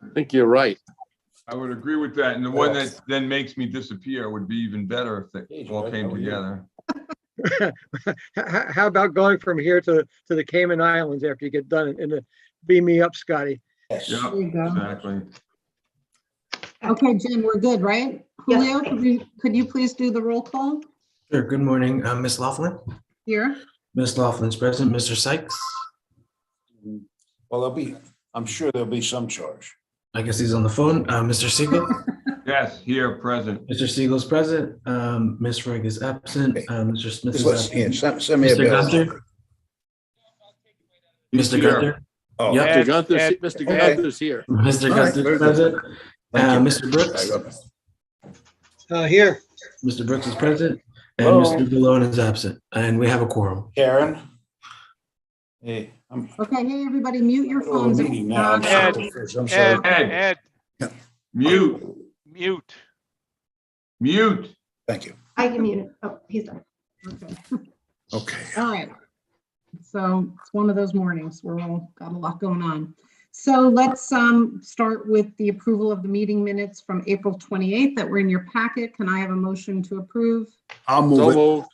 I think you're right. I would agree with that. And the one that then makes me disappear would be even better if they all came together. How about going from here to the Cayman Islands after you get done and beam me up, Scotty? Yes. Yeah, There you go. exactly. Okay, Jen, we're good, right? Yes. Julio, could you please do the roll call Sure. Good morning, Ms. Laughlin. here? Ms. Laughlin's present. Mr. Sykes. Well, I'm sure there'll be some charge. I guess he's on the phone. Mr. Siegel. Yes, here, present. Mr. Siegel's present. Ms. Rigg is absent. Mr. Smith Just is let's, absent. yeah, send me a Mr. bill. Gunther. Mr. Here. Gunther. Oh, Mr. Ed, Gunther's, Ed, Mr. okay. Gunther's here. Mr. All right, Gunther's very good. present. Thank you. Mr. Brooks. Here. Mr. Brooks is present. And Hello. Mr. Malone is absent. And we have a quorum. Karen. Hey, I'm Okay, hey, everybody, mute your middle of a phones. meeting now. I'm Ed, sorry. I'm sorry. Ed, Mute, mute. mute. Thank you. I can mute it. Oh, he's done. Okay. Okay. All right. So it's one of those mornings. We're all got a lot going on. So let's start with the approval of the meeting minutes from April 28th that were in your packet. Can I have a motion to approve? I'll So move it. moved.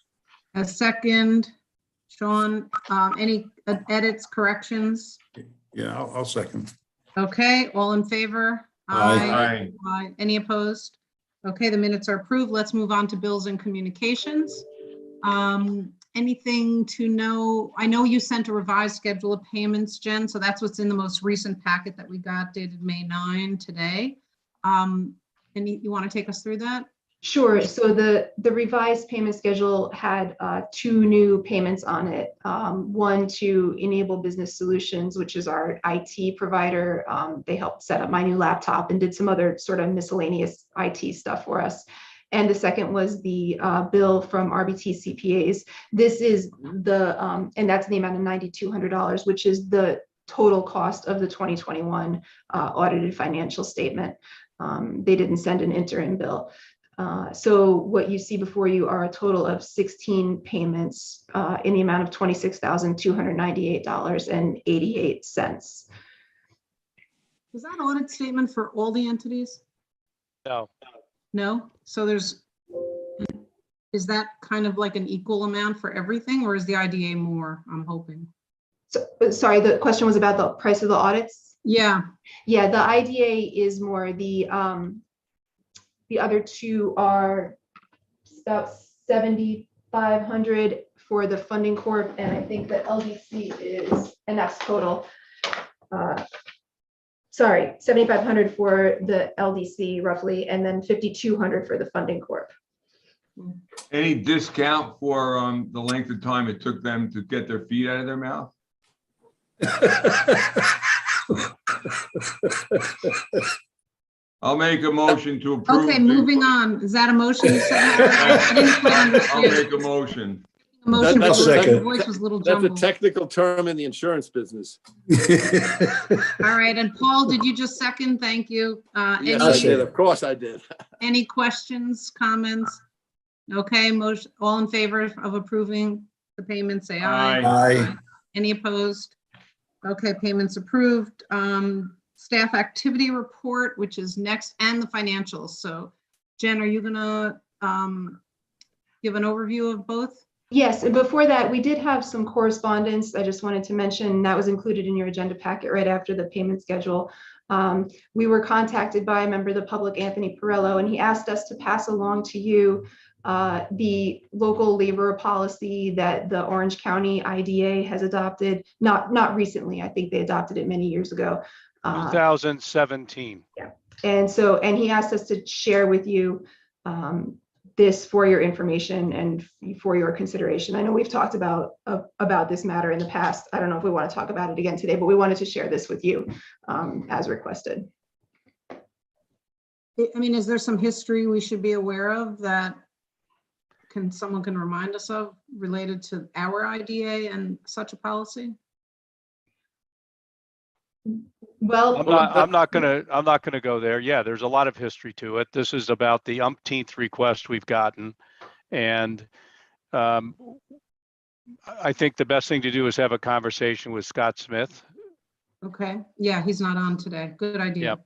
A second. Sean, any edits, corrections? Yeah, I'll second. Okay, all in favor? Aye. Aye. Any opposed? Okay, the minutes are approved. Let's move on to bills and communications. Anything to know? I know you sent a revised schedule of payments, Jen, so that's what's in the most recent packet that we got dated May 9 today. You want to take us through that? Sure. So the revised payment schedule had two new payments on it. One to Enable Business Solutions, which is our IT provider. They helped set up my new laptop and did some other sort of miscellaneous IT stuff for us. And the second was the bill from RBT CPAs. This is the, and that's the amount of $9,200, which is the total cost of the 2021 audited financial statement. They didn't send an interim bill. So what you see before you are a total of 16 payments in the amount of $26,298.88. Is that audit statement for all the entities? No. No? So is that kind of like an equal amount for everything, or is the IDA more, I'm hoping? So, sorry, the question was about the price of the audits? Yeah, Yeah, the IDA is more. The other two are about 7,500 for the funding corp, and I think the LDC is, and that's total. Sorry, 7,500 for the LDC roughly, and then 5,200 for the funding corp. Any discount for the length of time it took them to get their feet out of their mouth? I'll make a motion to approve. okay, moving on. Is that a motion? You said? I didn't quite I'll understand. make a motion. Motion, That's but a the second. voice was a little That's a jumbled. technical term in the insurance business. All right, and Paul, did you just second? Thank you. Yes, I Any, did. Of course I did. any questions, comments? Okay, motion, all in favor of approving the payment, say aye. Aye. Any opposed? Okay, payments approved. Staff activity report, which is next, and the financials. So Jen, are you gonna give an overview of both? Yes, and before that, we did have some correspondence I just wanted to mention that was included in your agenda packet right after the payment schedule. We were contacted by a member of the public, Anthony Perello, and he asked us to pass along to you the local labor policy that the Orange County IDA has adopted, not recently. I think they adopted it many years ago. 2017. And he asked us to share with you this for your information and for your consideration. I know we've talked about this matter in the past. I don't know if we want to talk about it again today, but we wanted to share this with you as requested. I mean, is there some history we should be aware of that someone can remind us of related to our IDA and such a policy? Well, I'm not gonna go there. Yeah, there's a lot of history to it. This is about the umpteenth request we've gotten. And I think the best thing to do is have a conversation with Scott Smith. Okay, yeah, he's not on today. Good idea. Yep.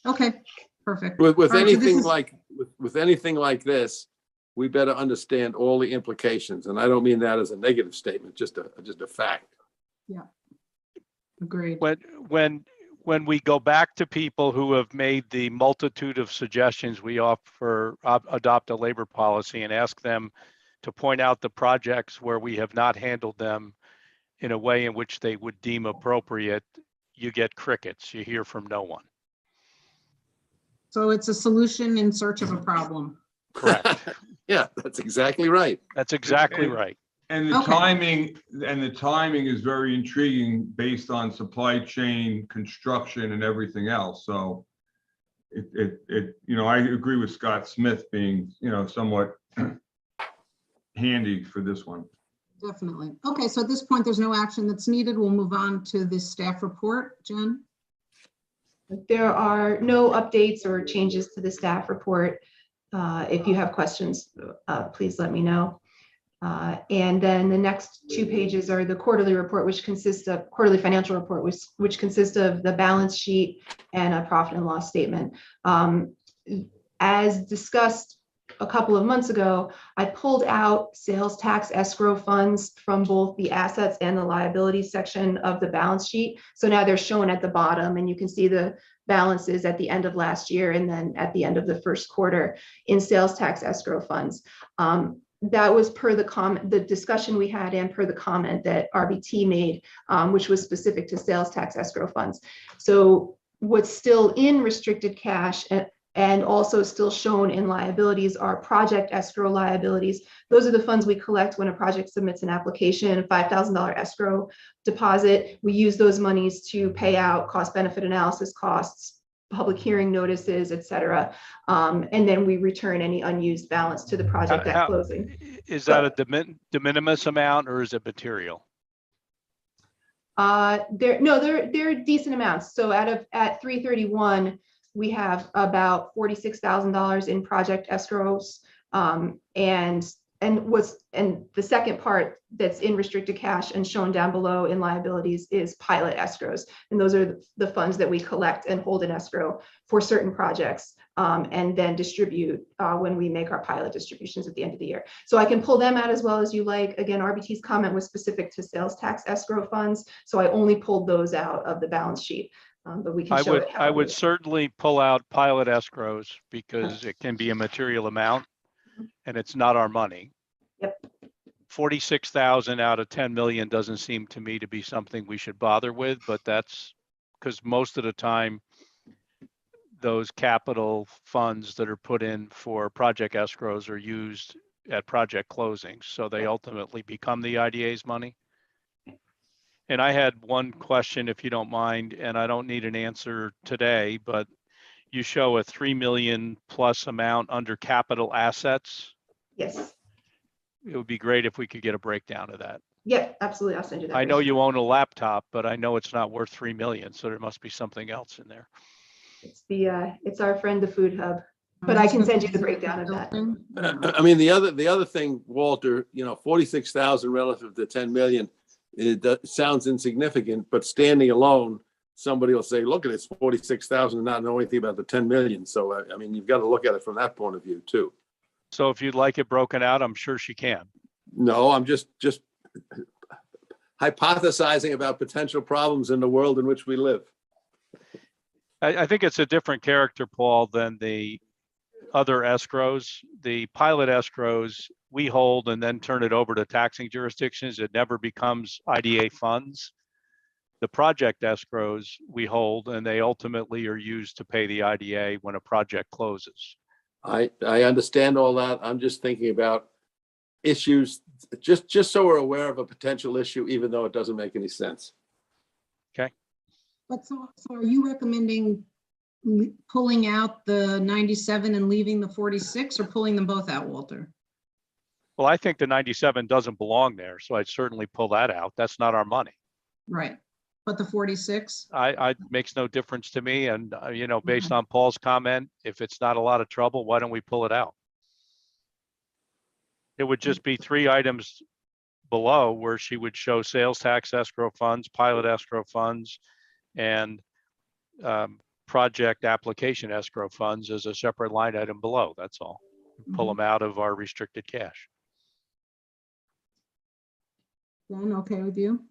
Okay, perfect. With All right, so this anything is- like, with anything like this, we better understand all the implications. And I don't mean that as a negative statement, just a fact. Agreed. When we go back to people who have made the multitude of suggestions, we offer, adopt a labor policy and ask them to point out the projects where we have not handled them in a way in which they would deem appropriate, you get crickets. You hear from no one. So it's a solution in search of a problem. Correct. Yeah, that's exactly right. That's exactly right. And the Okay. timing is very intriguing based on supply chain, construction and everything else. So I agree with Scott Smith being, somewhat handy for this one. Definitely. Okay, so at this point, there's no action that's needed. We'll move on to the staff report. Jen? There are no updates or changes to the staff report. If you have questions, please let me know. And then the next 2 pages are the quarterly report, which consists of quarterly financial report, which consists of the balance sheet and a profit and loss statement. As discussed a couple of months ago, I pulled out sales tax escrow funds from both the assets and the liabilities section of the balance sheet. So now they're shown at the bottom, and you can see the balances at the end of last year and then at the end of the first quarter in sales tax escrow funds. That was per the discussion we had and per the comment that RBT made, which was specific to sales tax escrow funds. So what's still in restricted cash and also still shown in liabilities are project escrow liabilities. Those are the funds we collect when a project submits an application, $5,000 escrow deposit. We use those monies to pay out cost benefit analysis costs, public hearing notices, et cetera. And then we return any unused balance to the project at closing. Is that a de minimis amount or is it material? They're decent amounts. So at 3/31, we have about $46,000 in project escrows. And the second part that's in restricted cash and shown down below in liabilities is pilot escrows. And those are the funds that we collect and hold in escrow for certain projects and then distribute when we make our pilot distributions at the end of the year. So I can pull them out as well as you like. Again, RBT's comment was specific to sales tax escrow funds. So I only pulled those out of the balance sheet. But we can show it. I would certainly pull out pilot escrows because it can be a material amount and it's not our money. Yep. 46,000 out of 10 million doesn't seem to me to be something we should bother with, but that's because most of the time those capital funds that are put in for project escrows are used at project closings. So they ultimately become the IDA's money. And I had one question, if you don't mind, and I don't need an answer today, but you show a 3 million plus amount under capital assets. Yes. It would be great if we could get a breakdown of that. Yep, absolutely. I'll send you that. I know you own a laptop, but I know it's not worth 3 million, so there must be something else in there. It's our friend, the Food Hub, but I can send you the breakdown of that. I mean, the other thing, Walter, 46,000 relative to 10 million, it sounds insignificant, but standing alone, somebody will say, look at it, it's 46,000 and not know anything about the 10 million. So, I mean, you've got to look at it from that point of view too. So if you'd like it broken out, I'm sure she can. No, I'm just hypothesizing about potential problems in the world in which we live. I think it's a different character, Paul, than the other escrows. The pilot escrows, we hold and then turn it over to taxing jurisdictions. It never becomes IDA funds. The project escrows we hold and they ultimately are used to pay the IDA when a project closes. I understand all that. I'm just thinking about issues, just so we're aware of a potential issue, even though it doesn't make any sense. Okay. But so are you recommending pulling out the 97 and leaving the 46 or pulling them both out, Walter? Well, I think the 97 doesn't belong there, so I'd certainly pull that out. That's not our money. Right. But the 46? I makes no difference to me. And, based on Paul's comment, if it's not a lot of trouble, why don't we pull it out? It would just be 3 items below where she would show sales tax escrow funds, pilot escrow funds, and project application escrow funds as a separate line item below. That's all. Pull them out of our restricted cash. Jen, okay with you?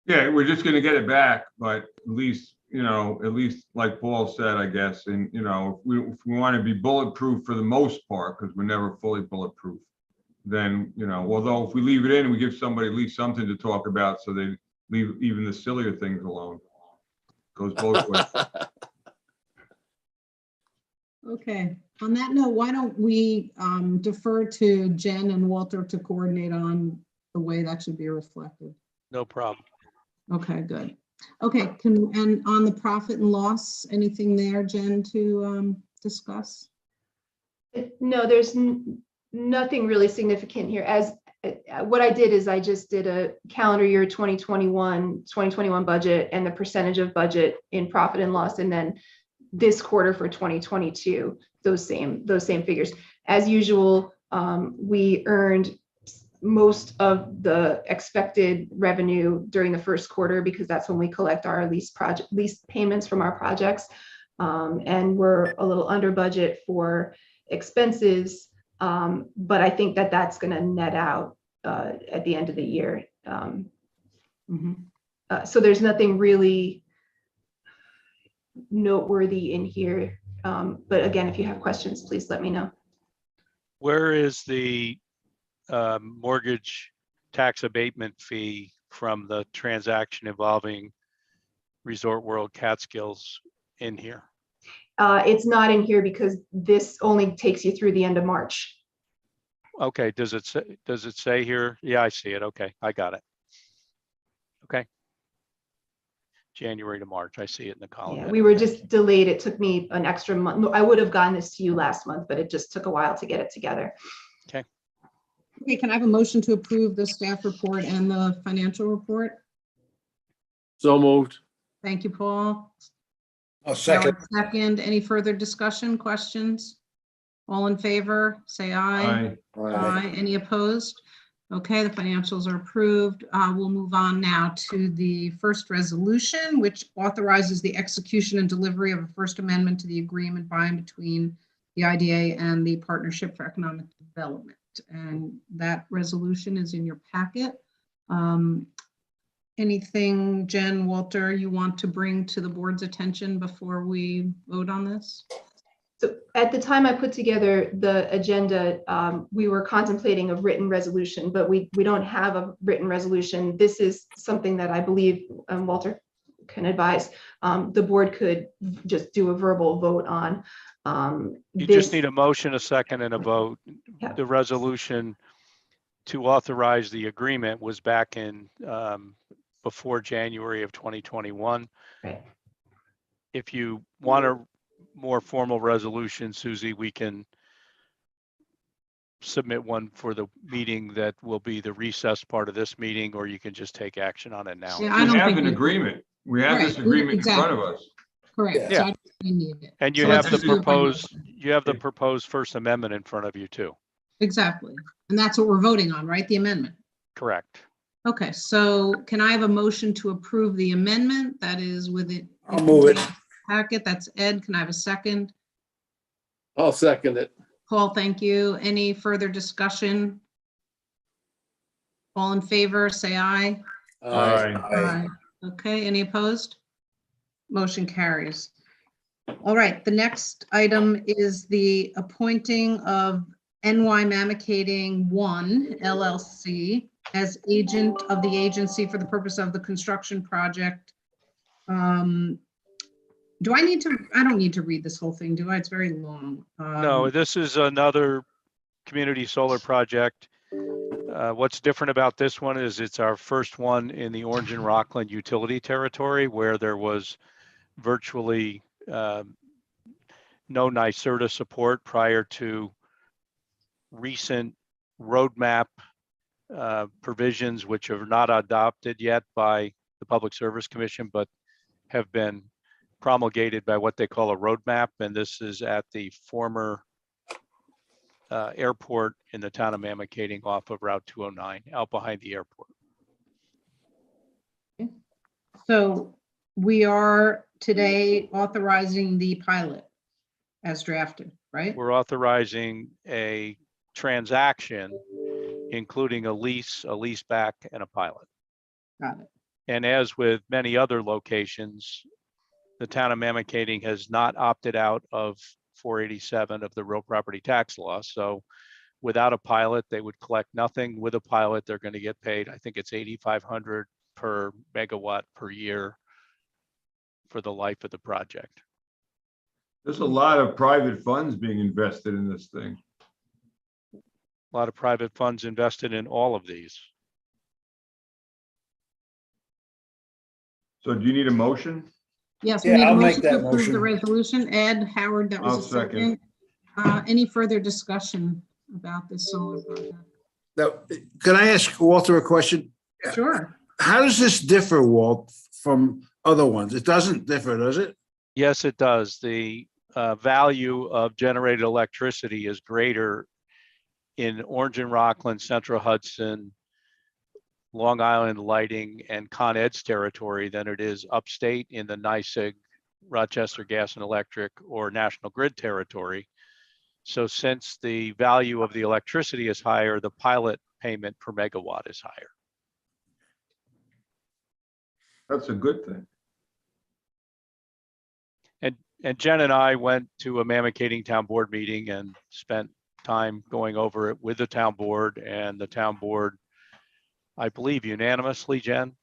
Yeah, we're just gonna get it back, but at least, like Paul said, I guess, and, if we want to be bulletproof for the most part, because we're never fully bulletproof, then, although if we leave it in, we give somebody at least something to talk about, so they leave even the sillier things alone. Goes both ways. Okay, on that note, why don't we defer to Jen and Walter to coordinate on the way that should be reflected? No problem. Okay, good. Okay, and on the profit and loss, anything there, Jen, to discuss? No, there's nothing really significant here. As what I did is I just did a calendar year 2021 budget and the percentage of budget in profit and loss, and then this quarter for 2022, those same figures. As usual, we earned most of the expected revenue during the first quarter because that's when we collect our lease payments from our projects. And we're a little under budget for expenses, but I think that that's going to net out at the end of the year. So there's nothing really noteworthy in here. But again, if you have questions, please let me know. Where is the mortgage tax abatement fee from the transaction involving Resort World Catskills in here? It's not in here because this only takes you through the end of March. Okay, does it say here? Yeah, I see it. Okay, I got it. Okay. January to March, I see it in the column. Yeah, we were just delayed. It took me an extra month. I would have gotten this to you last month, but it just took a while to get it together. Okay. Okay, can I have a motion to approve the staff report and the financial report? So moved. Thank you, Paul. I'll second. Howard, second. Any further discussion, questions? All in favor, say aye. Aye. Any opposed? Okay, the financials are approved. We'll move on now to the first resolution, which authorizes the execution and delivery of a First Amendment to the agreement by and between the IDA and the Partnership for Economic Development. And that resolution is in your packet. Anything, Jen, Walter, you want to bring to the board's attention before we vote on this? So at the time I put together the agenda, we were contemplating a written resolution, but we don't have a written resolution. This is something that I believe Walter can advise. The board could just do a verbal vote on. You just need a motion, a second, and a vote. Yeah. The resolution to authorize the agreement was back in before January of 2021. Right. If you want a more formal resolution, Susie, we can submit one for the meeting that will be the recess part of this meeting, or you can just take action on it now. Yeah, I We don't have think an we- agreement. We have this Right, agreement in front of us. Correct. Yeah. So I don't think we need it. And you So have let's the just do it by proposed, motion. you have the proposed First Amendment in front of you too. Exactly. And that's what we're voting on, right? The amendment. Correct. Okay, so can I have a motion to approve the amendment that is with it? I'll move it. Packet, that's Ed. Can I have a second? I'll second it. Paul, thank you. Any further discussion? All in favor, say aye. Aye. Okay, any opposed? Motion carries. All right, the next item is the appointing of NY Mamicating 1 LLC as agent of the agency for the purpose of the construction project. Do I need to, I don't need to read this whole thing, do I? It's very long. No, this is another community solar project. What's different about this one is it's our first one in the Orange and Rockland utility territory where there was virtually no NYSERDA support prior to recent roadmap provisions, which are not adopted yet by the Public Service Commission, but have been promulgated by what they call a roadmap. And this is at the former airport in the town of Mamicating off of Route 209, out behind the airport. So we are today authorizing the pilot as drafted, right? We're authorizing a transaction, including a lease back, and a pilot. Got it. And as with many other locations, the town of Mamakating has not opted out of 487 of the real property tax law. So without a pilot, they would collect nothing. With a pilot, they're going to get paid, I think it's 8,500 per megawatt per year for the life of the project. There's a lot of private funds being invested in this thing. A lot of private funds invested in all of these. So do you need a motion? Yes, we Yeah, need a I'll make motion that to approve the motion. resolution. Ed, Howard, that I'll was a second. second. Any further discussion about this solar project? Now, can I ask Walter a question? Sure. How does this differ, Walt, from other ones? It doesn't differ, does it? Yes, it does. The value of generated electricity is greater in Orange and Rockland, Central Hudson, Long Island Lighting, and Con Ed's territory than it is upstate in the NYSEG, Rochester Gas and Electric, or National Grid territory. So since the value of the electricity is higher, the pilot payment per megawatt is higher. That's a good thing. And Jen and I went to a Mamakating Town Board meeting and spent time going over it with the town board, and the town board, I believe unanimously, Jen,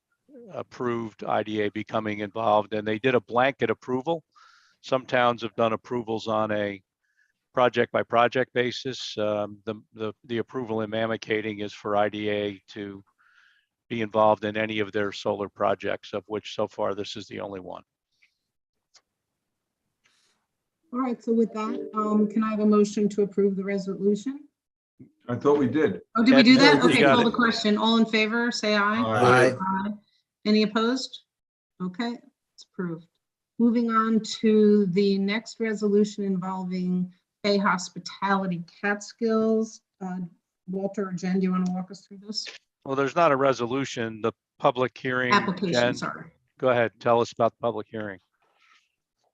approved IDA becoming involved, and they did a blanket approval. Some towns have done approvals on a project by project basis. The approval in Mamakating is for IDA to be involved in any of their solar projects, of which so far this is the only one. All right, so with that, can I have a motion to approve the resolution? I thought we did. Oh, did we do that? You Okay, got call the it. question. All in favor, say aye. Aye. Aye. Any opposed? Okay, it's approved. Moving on to the next resolution involving Bay Hospitality Catskills. Walter or Jen, do you want to walk us through this? Well, there's not a resolution, the public hearing. Application, Jen, sorry. go ahead, tell us about the public hearing.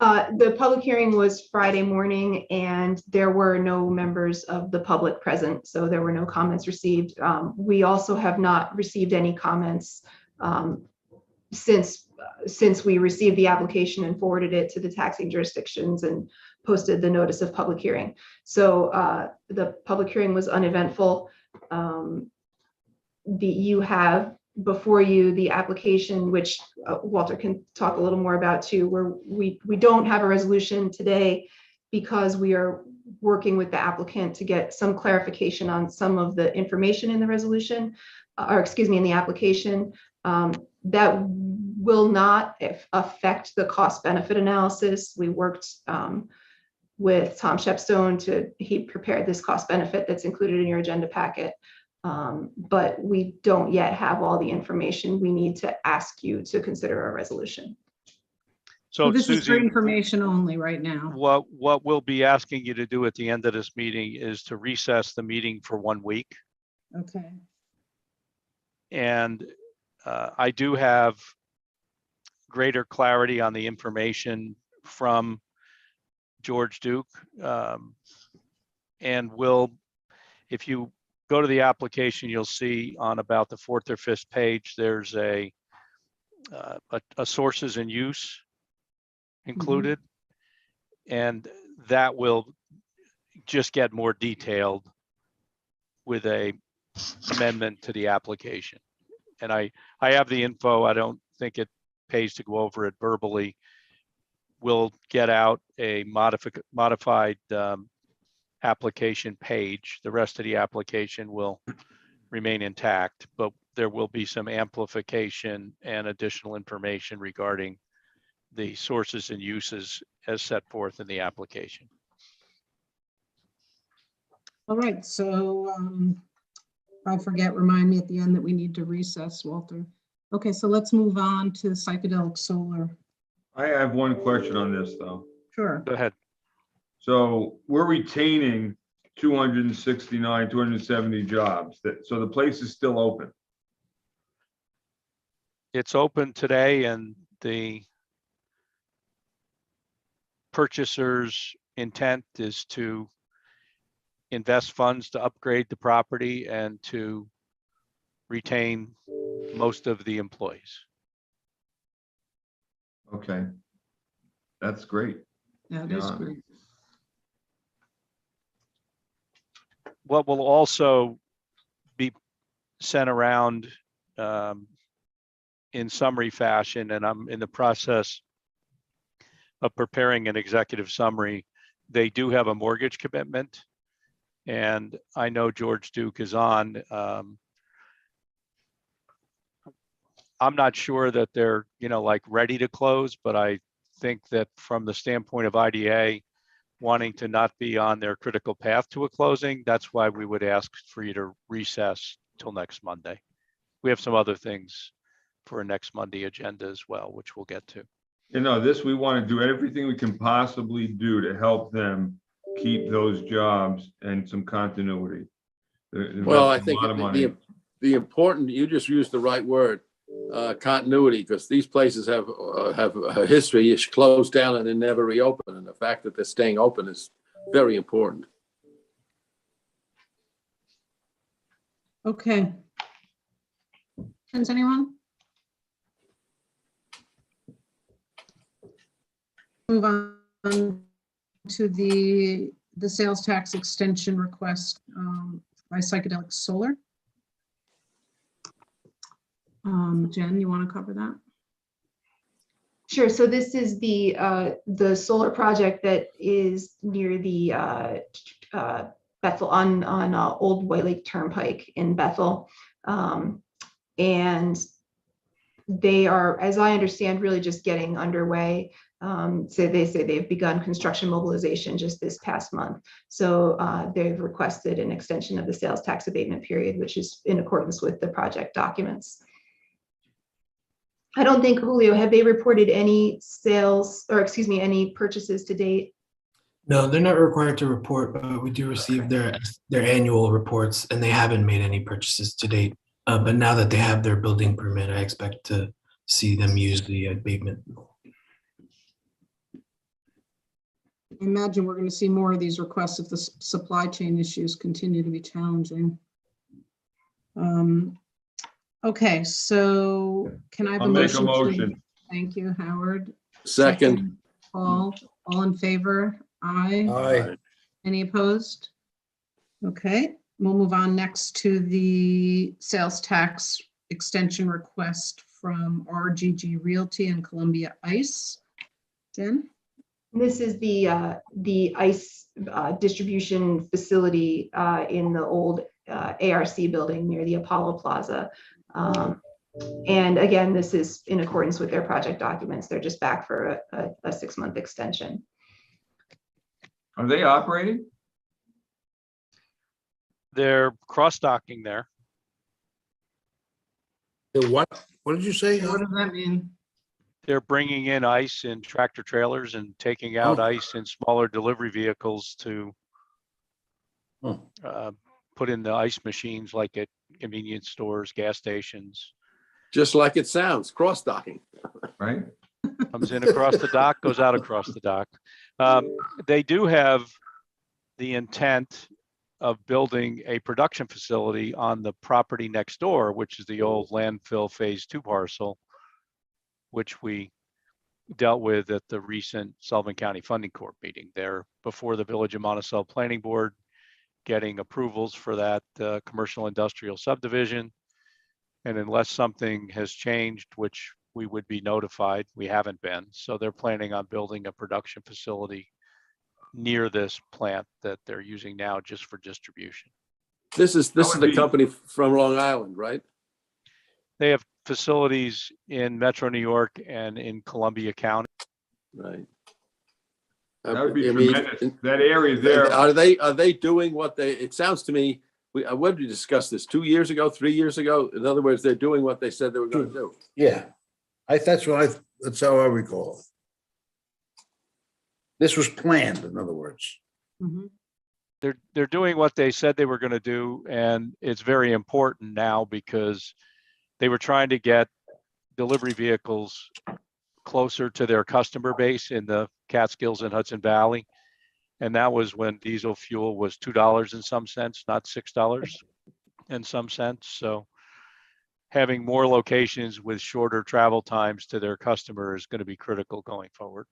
The public hearing was Friday morning, and there were no members of the public present, so there were no comments received. We also have not received any comments since we received the application and forwarded it to the taxing jurisdictions and posted the notice of public hearing. So the public hearing was uneventful. You have before you the application, which Walter can talk a little more about too, where we don't have a resolution today because we are working with the applicant to get some clarification on some of the information in the resolution, or excuse me, in the application. That will not affect the cost benefit analysis. We worked with Tom Shepstone he prepared this cost benefit that's included in your agenda packet. But we don't yet have all the information we need to ask you to consider a resolution. So This is for Susie, information only right now. what we'll be asking you to do at the end of this meeting is to recess the meeting for 1 week. Okay. And I do have greater clarity on the information from George Duke. And if you go to the application, you'll see on about the 4th or 5th page, there's a sources and use included. And that will just get more detailed with a amendment to the application. And I have the info. I don't think it pays to go over it verbally. We'll get out a modified application page. The rest of the application will remain intact, but there will be some amplification and additional information regarding the sources and uses as set forth in the application. All right, so if I forget, remind me at the end that we need to recess, Walter. Okay, so let's move on to psychedelic solar. I have one question on this though. Sure. Go ahead. So we're retaining 269, 270 jobs. So the place is still open. It's open today, and the purchaser's intent is to invest funds to upgrade the property and to retain most of the employees. Okay. That's great. That is Yeah. great. What will also be sent around in summary fashion, and I'm in the process of preparing an executive summary. They do have a mortgage commitment, and I know George Duke is on. I'm not sure that they're, like ready to close, but I think that from the standpoint of IDA wanting to not be on their critical path to a closing, that's why we would ask for you to recess till next Monday. We have some other things for a next Monday agenda as well, which we'll get to. We want to do everything we can possibly do to help them keep those jobs and some continuity. They're Well, I investing a think lot of money. the important, you just used the right word, continuity, because these places have a history. It's closed down and then never reopen. And the fact that they're staying open is very important. Okay. Does anyone? Move on to the sales tax extension request by Psychedelic Solar. Jen, you want to cover that? Sure. So this is the solar project that is near the Bethel on Old White Lake Turnpike in Bethel, and they are, as I understand, really just getting underway. So they say they've begun construction mobilization just this past month. So they've requested an extension of the sales tax abatement period, which is in accordance with the project documents. I don't think, Julio, have they reported any sales, or excuse me, any purchases to date? No, they're not required to report, but we do receive their annual reports, and they haven't made any purchases to date. But now that they have their building permit, I expect to see them use the abatement. I imagine we're going to see more of these requests if the supply chain issues continue to be challenging. Okay, so can I have I'll a make a motion? motion. Thank you, Howard. Second. Paul, all in favor? Aye. Aye. Any opposed? Okay, we'll move on next to the sales tax extension request from RGG Realty and Columbia Ice. Jen? This is the ice distribution facility in the old ARC building near the Apollo Plaza. And again, this is in accordance with their project documents. They're just back for a 6-month extension. Are they operating? They're cross-docking there. What? What did you say? What does that mean? They're bringing in ice in tractor trailers and taking out Oh. ice in smaller delivery vehicles to Oh. put in the ice machines like at convenience stores, gas stations. Just like it sounds, cross-docking. Right? Comes in across the dock, goes out across the dock. They do have the intent of building a production facility on the property next door, which is the old landfill phase 2 parcel, which we dealt with at the recent Sullivan County Funding Corp meeting. There before the Village of Monticello Planning Board, getting approvals for that commercial industrial subdivision. And unless something has changed, which we would be notified, we haven't been. So they're planning on building a production facility near this plant that they're using now just for distribution. This is would the be- company from Long Island, right? They have facilities in Metro New York and in Columbia County. Right. That would be I mean, tremendous. That area there. Are they doing what they, it sounds to me, when did we discuss this? 2 years ago, 3 years ago? In other words, they're doing what they said they were going to do. Yeah, that's how I recall it. This was planned, in other words. Mhm. They're doing what they said they were going to do, and it's very important now because they were trying to get delivery vehicles closer to their customer base in the Catskills and Hudson Valley. And that was when diesel fuel was $2 and some cents, not $6 and some cents. So having more locations with shorter travel times to their customer is going to be critical going forward.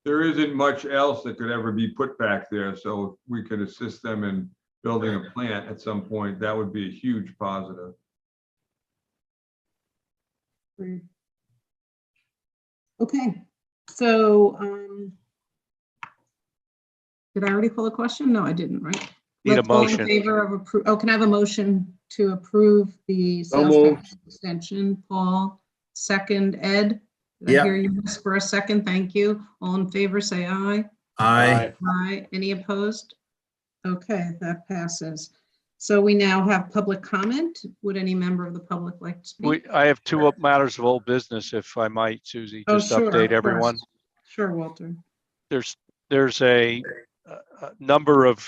There isn't much else that could ever be put back there, so if we could assist them in building a plant at some point, that would be a huge positive. Great. Okay, so, did I already call a question? No, I didn't, right? Need a Let's all in motion. favor of can I have a motion to approve the So sales moved. tax extension? Paul, second. Ed? Did I Yeah. hear you whisper a second? Thank you. All in favor, say aye. Aye. Aye. Any opposed? Okay, that passes. So we now have public comment. Would any member of the public like to speak? I have two matters of old business, if I might, Susie, Oh, just sure, update of everyone. course. Sure, Walter. There's a number of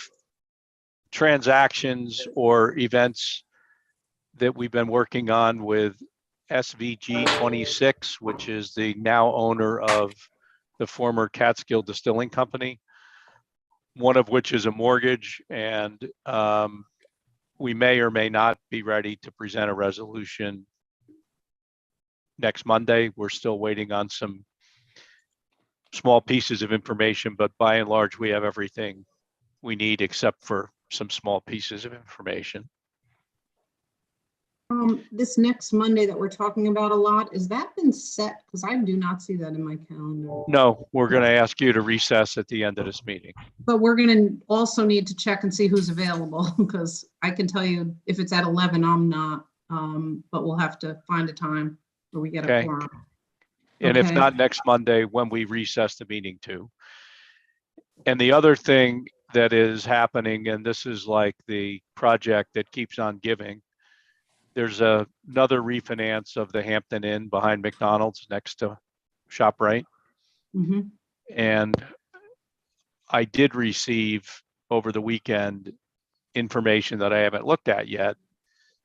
transactions or events that we've been working on with SVG 26, which is the now owner of the former Catskill Distilling Company, one of which is a mortgage, and we may or may not be ready to present a resolution next Monday. We're still waiting on some small pieces of information, but by and large, we have everything we need except for some small pieces of information. This next Monday that we're talking about a lot, has that been set? Because I do not see that in my calendar. No, we're going to ask you to recess at the end of this meeting. But we're going to also need to check and see who's available, because I can tell you if it's at 11, I'm not. But we'll have to find a time where we get a Okay. quorum. And if Okay. not next Monday, when we recess the meeting too. And the other thing that is happening, and this is like the project that keeps on giving, there's another refinance of the Hampton Inn behind McDonald's next to ShopRite. Mhm. And I did receive over the weekend information that I haven't looked at yet.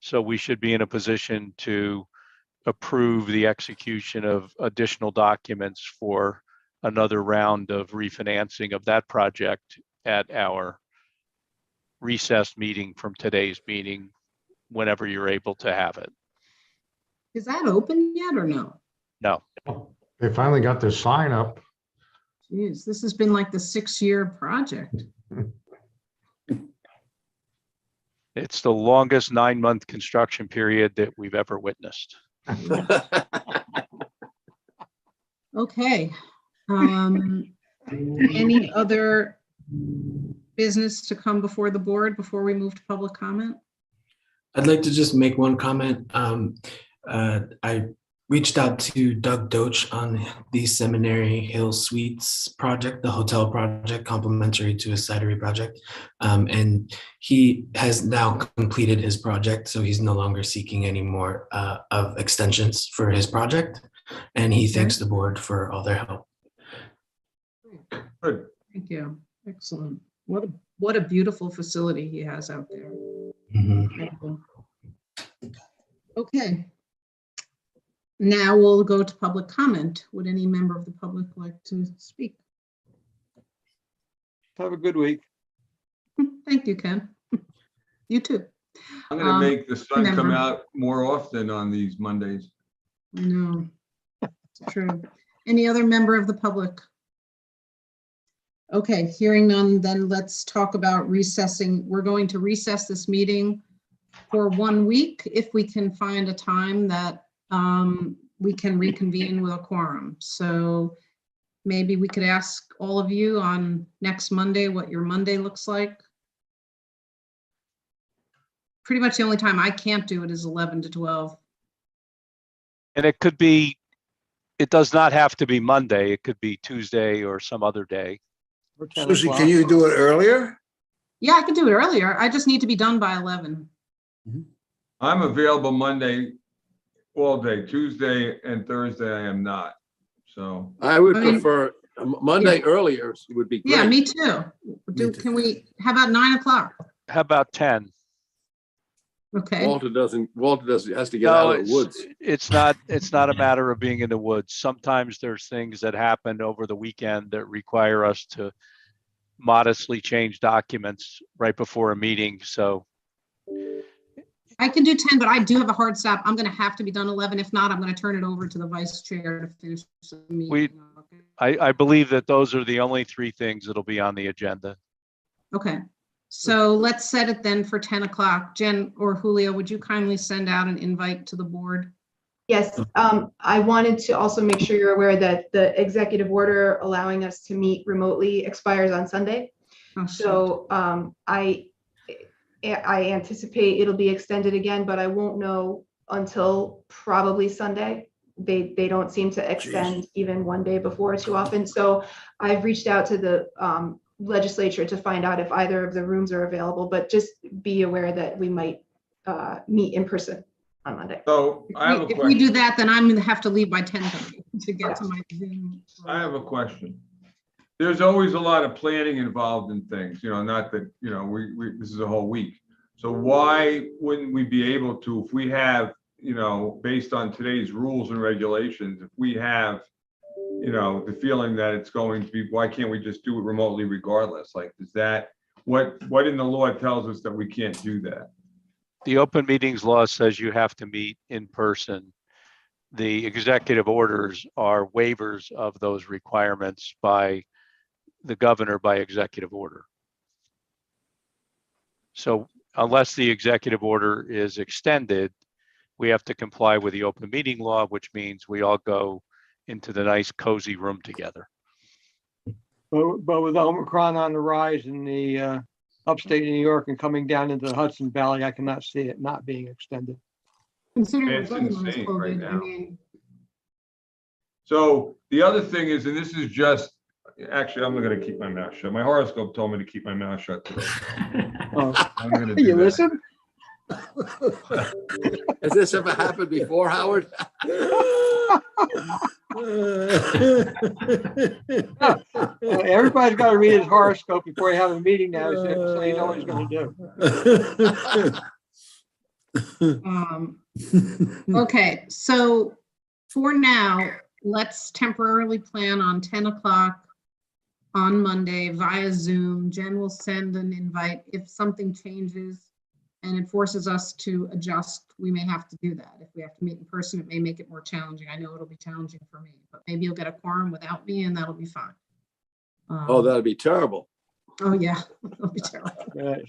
So we should be in a position to approve the execution of additional documents for another round of refinancing of that project at our recessed meeting from today's meeting, whenever you're able to have it. Is that open yet or no? No, They finally got their sign up. Jeez, this has been like the 6-year project. it's the longest 9-month construction period that we've ever witnessed. Okay. Any other business to come before the board before we move to public comment? I'd like to just make one comment. I reached out to Doug Doach on the Seminary Hill Suites project, the hotel project, complementary to his cidery project. And he has now completed his project, so he's no longer seeking any more of extensions for his project. And he thanks the board for all their help. Good. Thank you. Excellent. What a beautiful facility he has out there. Mhm. Okay. Now we'll go to public comment. Would any member of the public like to speak? Have a good week. Thank you, Ken. You too. I'm gonna make the sun come remember. out more often on these Mondays. I know. It's true. Any other member of the public? Okay, hearing none, then let's talk about recessing. We're going to recess this meeting for 1 week if we can find a time that we can reconvene with a quorum. So maybe we could ask all of you on next Monday what your Monday looks like. Pretty much the only time I can't do it is 11 to 12. And it could be, it does not have to be Monday. It could be Tuesday or some other day. Susie, can you do it earlier? Yeah, I could do it earlier. I just need to be done by 11. I'm available Monday all day. Tuesday and Thursday I am not. So I would I mean- prefer Monday earlier would be great. Yeah, me too. Me too. Can we, how about 9 o'clock? How about 10? Okay, Walter doesn't, has to get No, out of the woods. it's not a matter of being in the woods. Sometimes there's things that happen over the weekend that require us to modestly change documents right before a meeting. So I can do 10, but I do have a hard stop. I'm gonna have to be done 11. If not, I'm gonna turn it over to the vice chair to finish the meeting. I believe that those are the only three things that'll be on the agenda. Okay, so let's set it then for 10 o'clock. Jen or Julio, would you kindly send out an invite to the board? Yes, I wanted to also make sure you're aware that the executive order allowing us to meet remotely expires on Sunday. Oh, shoot. So I anticipate it'll be extended again, but I won't know until probably Sunday. They don't seem to extend even one day before too often. So I've reached out to the legislature to find out if either of the rooms are available, but just be aware that we might meet in person on Monday. So I have a If we do question. that, then I'm gonna have to leave by 10:30 to get to my Zoom. I have a question. There's always a lot of planning involved in things, not that, this is a whole week. So why wouldn't we be able to, if we have, based on today's rules and regulations, if we have, the feeling that it's going to be, why can't we just do it remotely regardless? Like, is that, what in the law tells us that we can't do that? The open meetings law says you have to meet in person. The executive orders are waivers of those requirements by the governor by executive order. So unless the executive order is extended, we have to comply with the open meeting law, which means we all go into the nice cozy room together. But with Omicron on the rise in the upstate New York and coming down into the Hudson Valley, I cannot see it not being extended. Considering It's we're going on insane right COVID, I now. mean, So the other thing is, and this is just, actually, I'm not gonna keep my mouth shut. My horoscope told me to keep my mouth shut today. Oh, I'm gonna do you that. listen? Has this ever happened before, Howard? Everybody's got to read his horoscope before you have a meeting now, so you know what he's going to do. okay, so for now, let's temporarily plan on 10 o'clock on Monday via Zoom. Jen will send an invite. If something changes and it forces us to adjust, we may have to do that. If we have to meet in person, it may make it more challenging. I know it'll be challenging for me, but maybe you'll get a quorum without me and that'll be fine. Oh, that'd be terrible. Oh, yeah, that'll be terrible.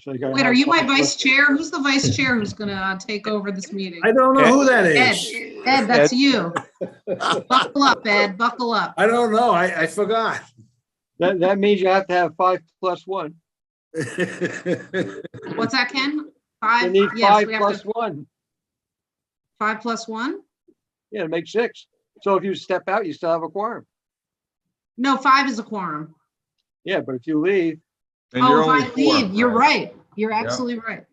So you gotta Wait, have are you my something- vice chair? Who's the vice chair who's gonna take over this meeting? I don't know who that Ed, is. Ed, that's you. Buckle up, Ed, buckle up. I don't know. I forgot. That means you have to have 5 plus 1. What's that, Ken? You 5? need Yes, 5 we have plus to, 1. 5 plus 1? Yeah, to make 6. So if you step out, you still have a quorum. No, 5 is a quorum. Yeah, but if you leave, And you're Oh, only if I 4. leave, you're right. You're absolutely right.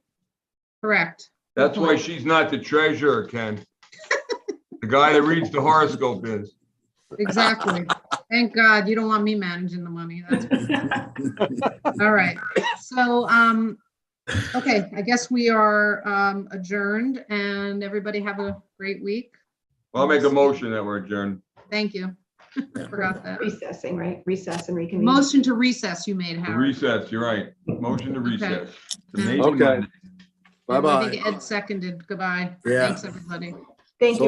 Correct. That's why she's not the treasurer, Ken. The guy that reads the horoscope is. Exactly. Thank God you don't want me managing the money. That's all right. So, okay, I guess we are adjourned and everybody have a great week. I'll make a motion that we're adjourned. Thank you. Forgot that. Recessing, right? Recess and reconvene. Motion to recess you made, Howard. Recess, you're right. Motion to recess. To maybe Okay. Monday. And I Bye-bye. think Ed seconded. Goodbye. Yeah. Thanks, everybody. Thank you.